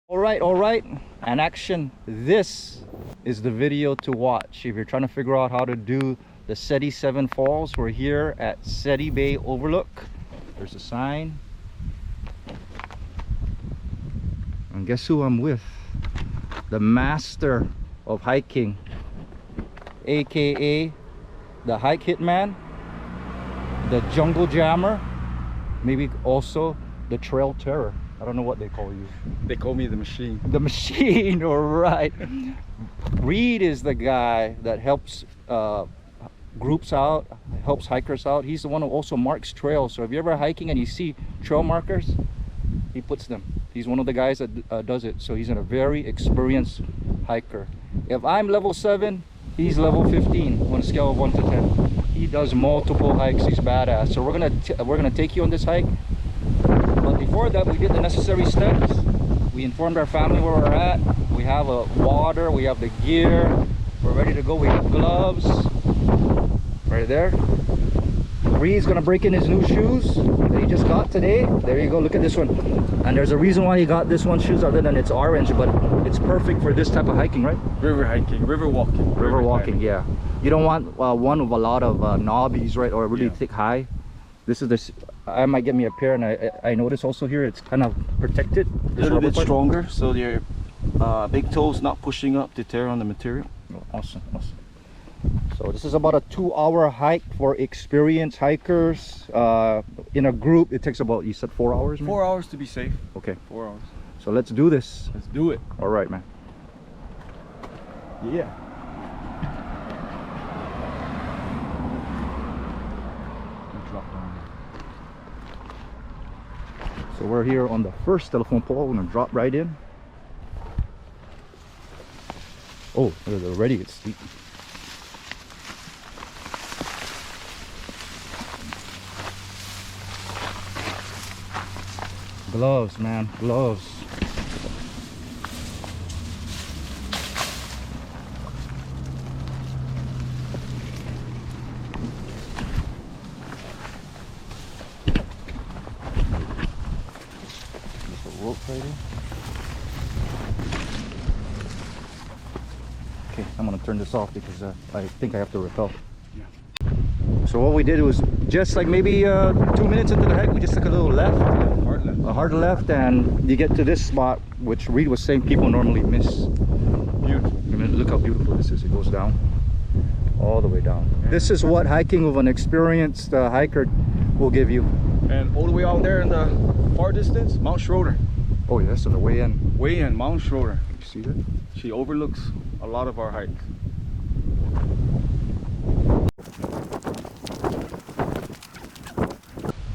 All right, and action. This is the video to watch if you're trying to figure out how to do the Cetti 7 Falls. We're here at Cetti Bay Overlook. There's a sign. And guess who I'm with? The master of hiking, aka the hike hitman, the jungle jammer, maybe also the trail terror. I don't know what they call you. They call me the machine. The machine, all right. Reed is the guy that helps groups out, helps hikers out. He's the one who also marks trails. So if you're ever hiking and you see trail markers, he puts them. He's one of the guys that does it. So he's a very experienced hiker. If I'm level 7, he's level 15 on a scale of 1 to 10. He does multiple hikes. He's badass. So we're gonna take you on this hike. But before that, we did the necessary steps. We informed our family where we're at. We have a water, we have the gear, we're ready to go. We have gloves right there. Reed's gonna break in his new shoes that he just got today. There you go, look at this one. And there's a reason why he got this one shoes other than it's orange, but it's perfect for this type of hiking, right? River hiking, river walking. River walking, yeah. You don't want one with a lot of knobbies, right? Or a really thick high. This is this. I might get me a pair, and I notice also here it's kind of protected. A little bit stronger, so your big toes not pushing up to tear on the material. Oh, awesome, awesome. So this is about a 2-hour hike for experienced hikers. In a group, it takes about, you said 4 hours? Man? 4 hours to be safe. Okay. 4 hours. So let's do this. Let's do it. All right, man. Yeah. So we're here on the first telephone pole. We're gonna drop right in. Oh, already it's steep. Gloves, man, gloves. Rope right here. Okay, I'm gonna turn this off because I think I have to rappel. Yeah. So what we did was just like maybe 2 minutes into the hike, we just took a little left, a hard left, and you get to this spot, which Reed was saying people normally miss. Beautiful. I mean, look how beautiful this is. It goes down, all the way down. Yeah. This is what hiking with an experienced hiker will give you. And all the way out there in the far distance, Mount Schroeder. Oh yeah, so the way in. Way in, Mount Schroeder. You see that? She overlooks a lot of our hikes.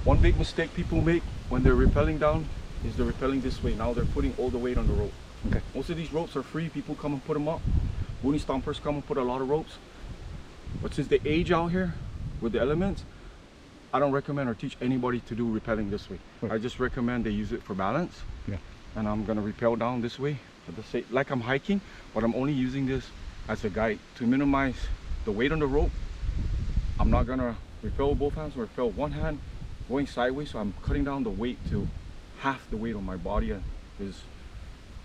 One big mistake people make when they're rappelling down is they're rappelling this way. Now they're putting all the weight on the rope. Okay. Most of these ropes are free. People come and put them up. Woody stompers come and put a lot of ropes. But since they age out here with the elements, I don't recommend or teach anybody to do rappelling this way. Right. I just recommend they use it for balance. Yeah. And I'm gonna rappel down this way, like I'm hiking, but I'm only using this as a guide to minimize the weight on the rope. I'm not gonna rappel with both hands, or rappel one hand going sideways, so I'm cutting down the weight to half the weight on my body and is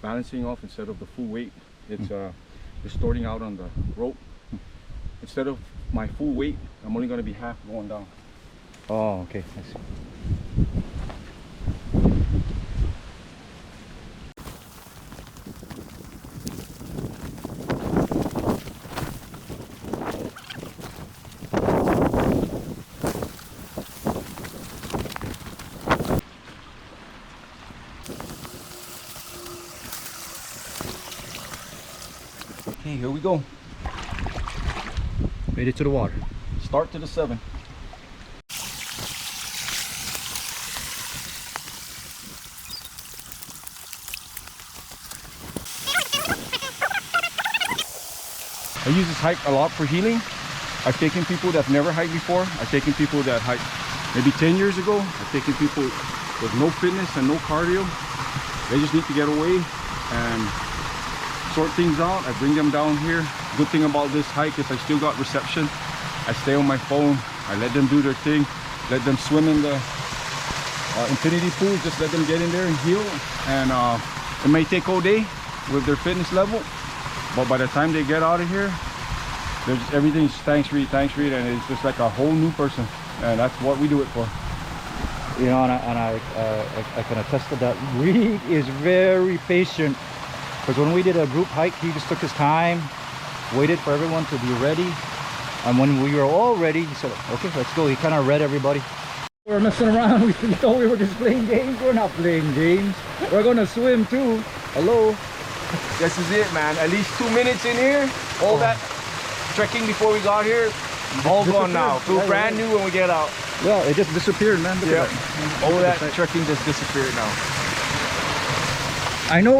balancing off instead of the full weight. It's distorting out on the rope. Instead of my full weight, I'm only gonna be half going down. Oh, okay, I see. Okay, here we go. Made it to the water. Start to the 7. I use this hike a lot for healing. I've taken people that have never hiked before. I've taken people that hiked maybe 10 years ago. I've taken people with no fitness and no cardio. They just need to get away and sort things out. I bring them down here. Good thing about this hike is I still got reception. I stay on my phone. I let them do their thing. Let them swim in the infinity pool. Just let them get in there and heal. And It may take all day with their fitness level, but by the time they get out of here, everything's thanks Reed, and it's just like a whole new person, and that's what we do it for. You know, and I can attest to that. Reed is very patient, because when we did a group hike, he just took his time, waited for everyone to be ready, and when we were all ready, he said, okay, let's go. He kind of read everybody. We're messing around. We thought we were just playing games. We're not playing games. We're gonna swim too. Hello. This is it, man. At least 2 minutes in here. All that trekking before we got here, all gone now. Feel brand new when we get out. Yeah, it just disappeared, man. Look at that. All that trekking just disappeared now. I know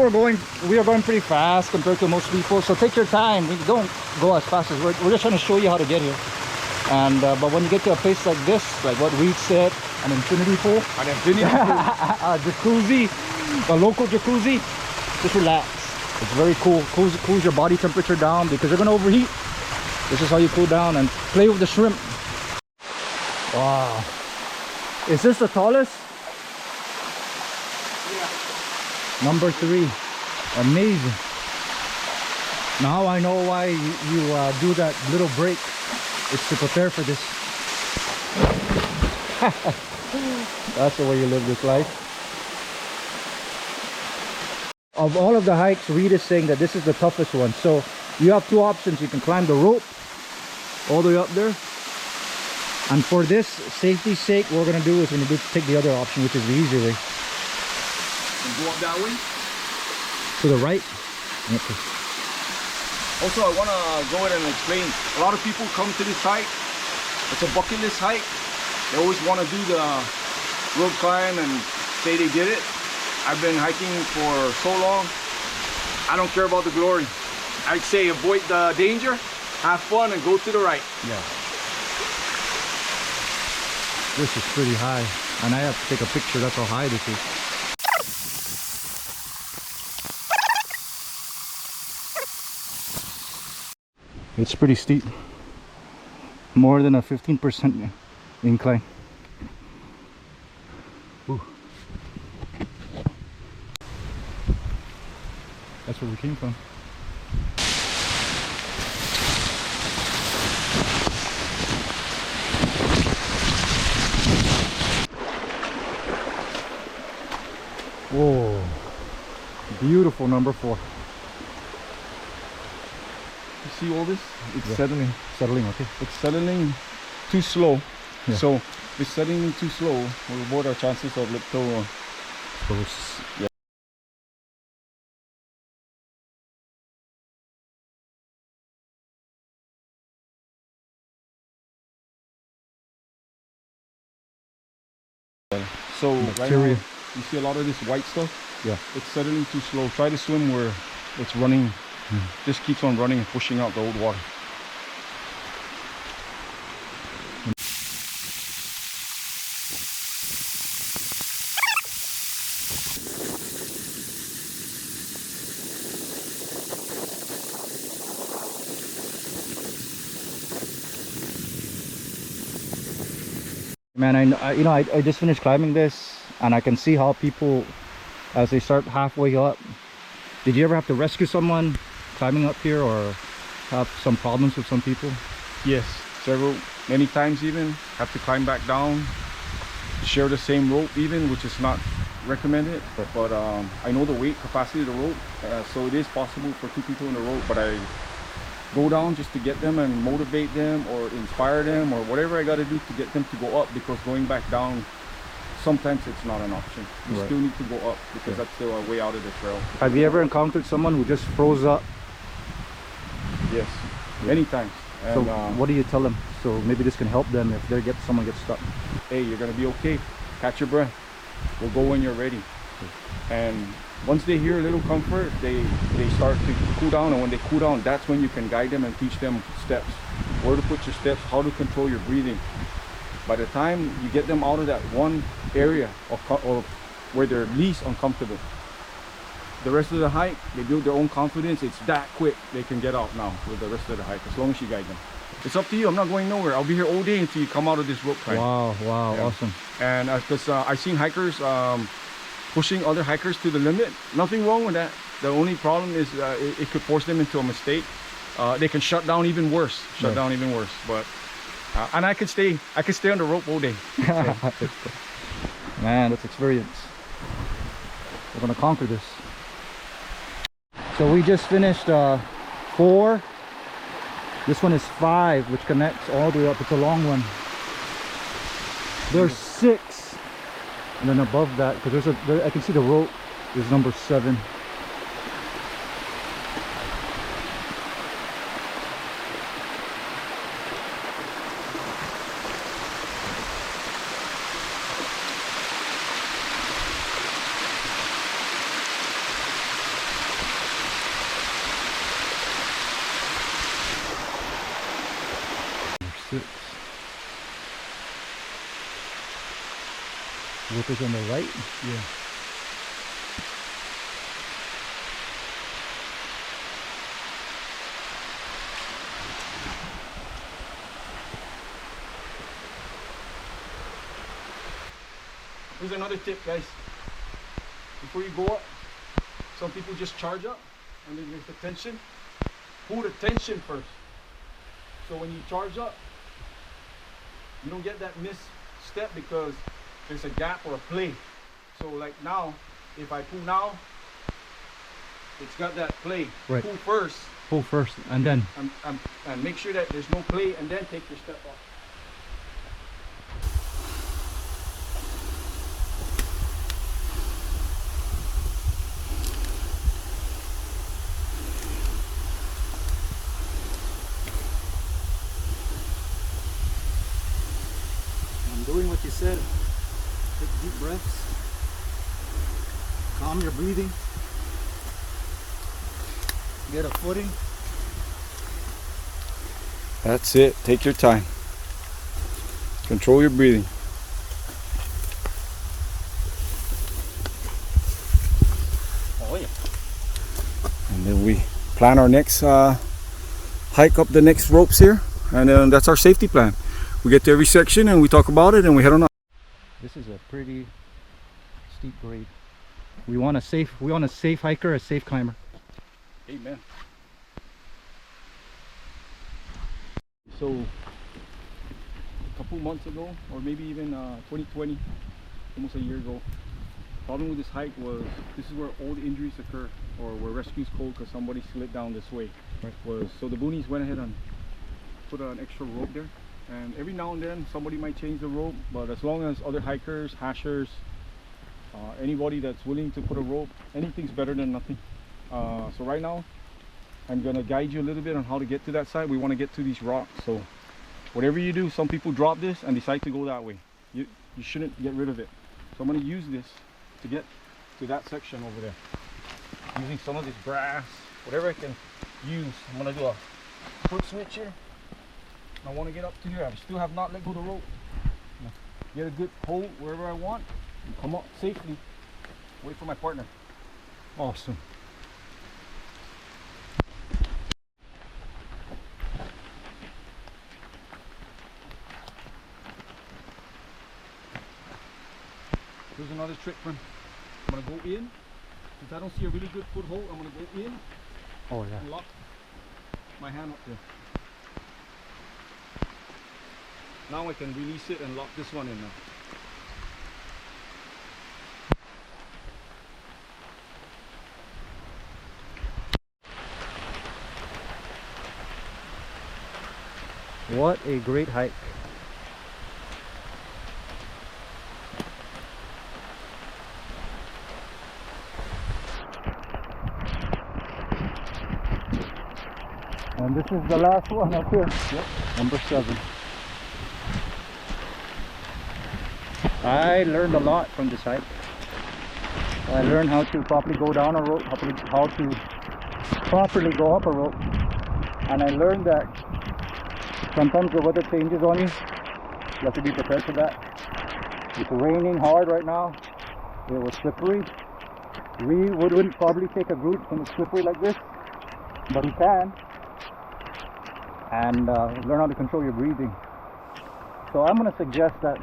we are going pretty fast compared to most people, so take your time. We don't go as fast as we're just trying to show you how to get here. And but when you get to a place like this, like what Reed said, an infinity pool, a jacuzzi, a local jacuzzi, just relax. It's very cool. Cools your body temperature down, because you're gonna overheat. This is how you cool down, and play with the shrimp. Wow. Is this the tallest? Yeah. Number 3. Amazing. Now I know why you do that little break. It's to prepare for this. That's the way you live this life. Of all of the hikes, Reed is saying that this is the toughest one. So you have 2 options. You can climb the rope all the way up there, and for this safety's sake, what we're gonna do is take the other option, which is the easy way. And go up that way? To the right. Okay. Also, I want to go ahead and explain. A lot of people come to this hike. It's a bucket list hike. They always want to do the rope climb and say they did it. I've been hiking for so long. I don't care about the glory. I'd say avoid the danger, have fun, and go to the right. Yeah. This is pretty high, and I have to take a picture. That's how high this is. It's pretty steep. More than a 15% incline. Ooh. That's where we came from. Whoa. Beautiful number 4. You see all this? It's settling. Settling, okay. It's settling too slow. Yeah. So if it's settling too slow, we'll avoid our chances of little Yeah. So right now, you see a lot of this white stuff? Yeah. It's settling too slow. Try to swim where it's running. Just keeps on running and pushing out the old water. Man, I just finished climbing this, and I can see how people, as they start halfway up. Did you ever have to rescue someone climbing up here, or have some problems with some people? Yes, many times even. Have to climb back down, share the same rope even, which is not recommended. But I know the weight capacity of the rope, so it is possible for 2 people in the rope. But I go down just to get them and motivate them or inspire them or whatever I got to do to get them to go up, because going back down, sometimes it's not an option. You still need to go up, because that's still a way out of the trail. Have you ever encountered someone who just froze up? Yes, many times. And, so what do you tell them? So maybe this can help them if someone gets stuck. Hey, you're gonna be okay. Catch your breath. We'll go when you're ready. And once they hear a little comfort, they start to cool down, and when they cool down, that's when you can guide them and teach them steps, where to put your steps, how to control your breathing. By the time you get them out of that one area of where they're least uncomfortable, the rest of the hike, they build their own confidence. It's that quick they can get out now with the rest of the hike, as long as you guide them. It's up to you. I'm not going nowhere. I'll be here all day until you come out of this rope climb. Wow, yeah. Awesome. And because I've seen hikers pushing other hikers to the limit. Nothing wrong with that. The only problem is it could force them into a mistake. They can shut down even worse. But and I could stay on the rope all day. So. Man, that's experience. We're gonna conquer this. So we just finished 4. This one is 5, which connects all the way up. It's a long one. There's 6, and then above that, because I can see the rope is number 7. Rope is on the right. Yeah. Here's another tip, guys. Before you go up, some people just charge up and then there's the tension. Pull the tension first. So when you charge up, you don't get that misstep because there's a gap or a play. So like now, if I pull now, it's got that play. Right. Pull first, and then and make sure that there's no play, and then take your step off. I'm doing what you said. Take deep breaths. Calm your breathing. Get a footing. That's it. Take your time. Control your breathing. Oh yeah. And then we plan our next hike up the next ropes here, and then that's our safety plan. We get to every section and we talk about it and we head on up. This is a pretty steep grade. We want a safe hiker, a safe climber. Amen. So a couple months ago, or maybe even 2020, almost a year ago, problem with this hike was this is where all the injuries occur, or where rescues called because somebody slid down this way. Right. So the boonies went ahead and put an extra rope there, and every now and then somebody might change the rope, but as long as other hikers, hashers, anybody that's willing to put a rope, anything's better than nothing. So right now I'm gonna guide you a little bit on how to get to that side. We want to get to these rocks, so whatever you do, some people drop this and decide to go that way. You shouldn't get rid of it. So I'm going to use this to get to that section over there, using some of this brass, whatever I can use. I'm going to do a foot switch here. I want to get up to here. I still have not let go of the rope. Get a good hold wherever I want and come up safely. Wait for my partner. Awesome. Here's another trick, friend. I'm going to go in. If I don't see a really good foothold, I'm going to go in. Oh yeah. And lock my hand up there. Now I can release it and lock this one in now. What a great hike. And this is the last one up here. Yep. Number 7. I learned a lot from this hike. I learned how to properly go down a rope, how to properly go up a rope. And I learned that sometimes the weather changes on you. You have to be prepared for that. It's raining hard right now. It was slippery. We wouldn't probably take a group when it's slippery like this, but we can. And learn how to control your breathing. So I'm going to suggest that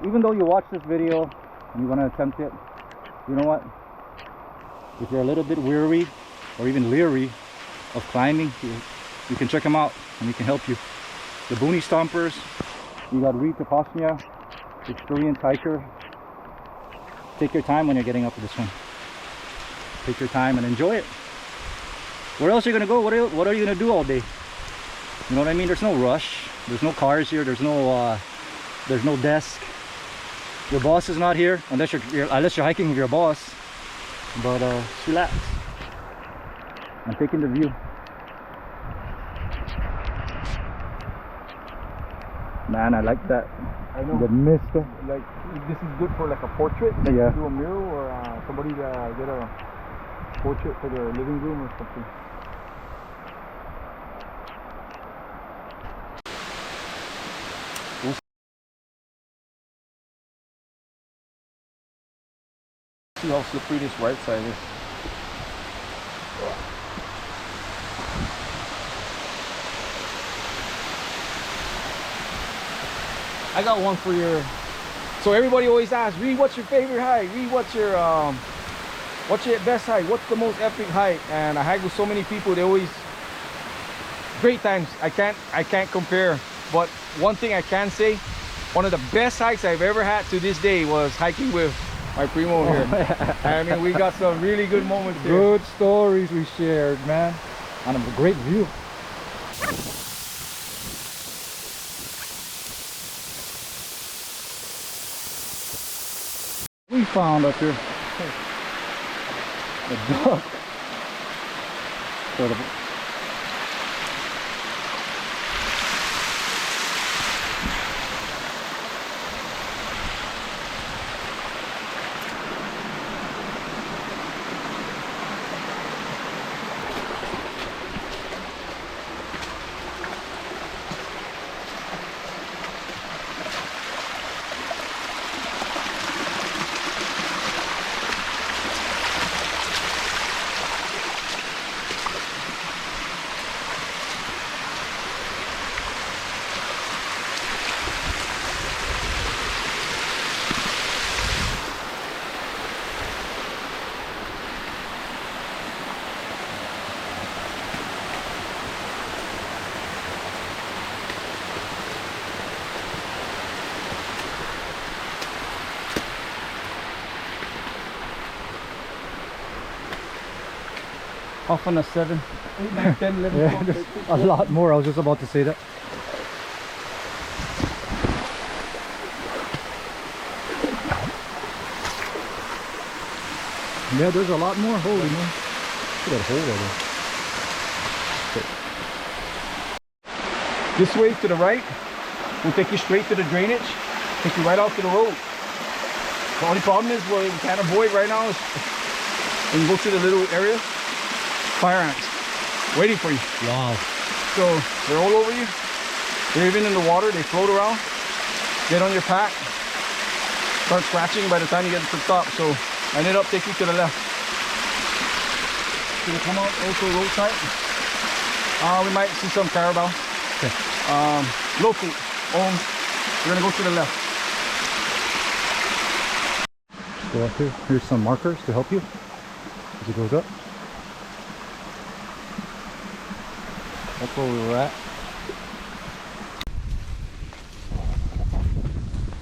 even though you watch this video and you want to attempt it, You know what? If you're a little bit weary or even leery of climbing, you can check them out and we can help you. The Booney Stompers, you got Reed Tapasnia, experienced hiker. Take your time when you're getting up to this one. Take your time and enjoy it. Where else are you gonna go? What are you gonna do all day? You know what I mean? There's no rush. There's no cars here. There's no desk. Your boss is not here unless you're hiking with your boss. But just relax. I'm taking the view. Man, I like that. I know. The mist. Like this is good for like a portrait. Like Yeah. do a mural or somebody get a portrait for their living room or something. See how slippery this right side is. I got one for your. So everybody always asks, Reed, what's your favorite hike? Reed, what's your best hike? What's the most epic hike? And I hike with so many people. They always great times. I can't compare. But one thing I can say, one of the best hikes I've ever had to this day was hiking with my primo here. I mean, we got some really good moments here. Good stories we shared, man. And a great view. We found up here a duck. Sort of. Off on a 7. 8, 9, 10, 11, Yeah, 12, there's 13, a lot more. I was just about to say that. Yeah, there's a lot more. Holy man. Look at that hole over there. This way to the right will take you straight to the drainage, take you right out to the road. The only problem is what we can't avoid right now is when you go to the little area, fire ants waiting for you. Wow. So they're all over you. They're even in the water. They float around, get on your pack, start scratching by the time you get to the top. So I ended up taking to the left. Gonna come out also roadside. We might see some carabao. Okay. Local. We're gonna go to the left. Go up here. Here's some markers to help you as it goes up. That's where we were at.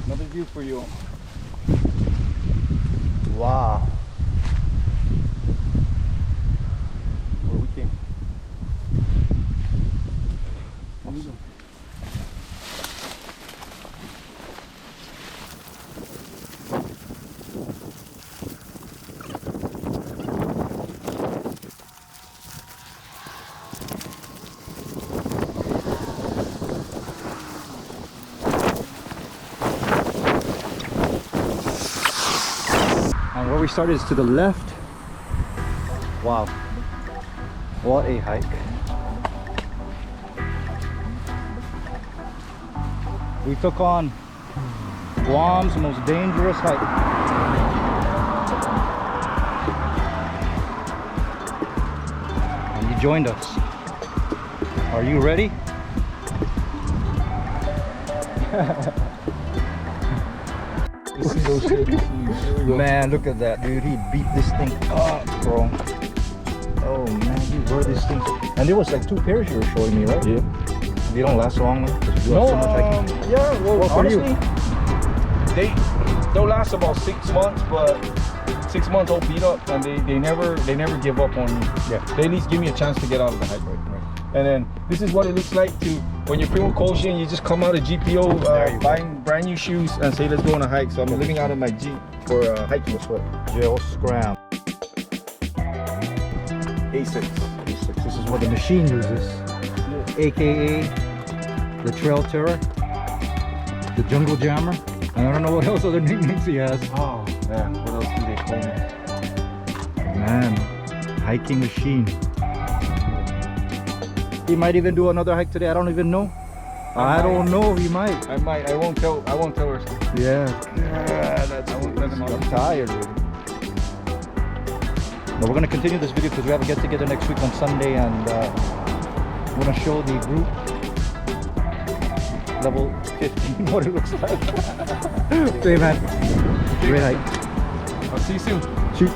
Another view for you. Wow. Where we came. Awesome. And where we started is to the left. Wow. What a hike. We took on Guam's most dangerous hike. And you joined us. Are you ready? see those shit. Here we go. Man, look at that, dude. He beat this thing up, bro. Oh man, he wore this thing. And there was like 2 pairs you were showing me, right? Yeah. They don't last long, man. 'Cause you do have so much hiking. Yeah, well, Well, for you. honestly, they'll last about 6 months, but 6 months all beat up, and they never give up on me. Yeah. They at least give me a chance to get out of the hike. And then this is what it looks like to when you're feeling cold and you just come out of GPO buying brand new shoes and say let's go on a hike. So I'm living out of my Jeep for hiking as well. Gel Scram. A6. This is what the machine uses, aka the Trail Terror, the Jungle Jammer, and I don't know what else other nicknames he has. Oh man, what else do they call me? Man, hiking machine. He might even do another hike today. I don't even know. I don't know. He might. I might. I won't tell her. Yeah. That's I won't let them I'm out. tired. Really. But we're gonna continue this video because we have a get together next week on Sunday, and I'm gonna show the group level 15 what it looks like. Hey man, great hike. I'll see you soon. Shoot.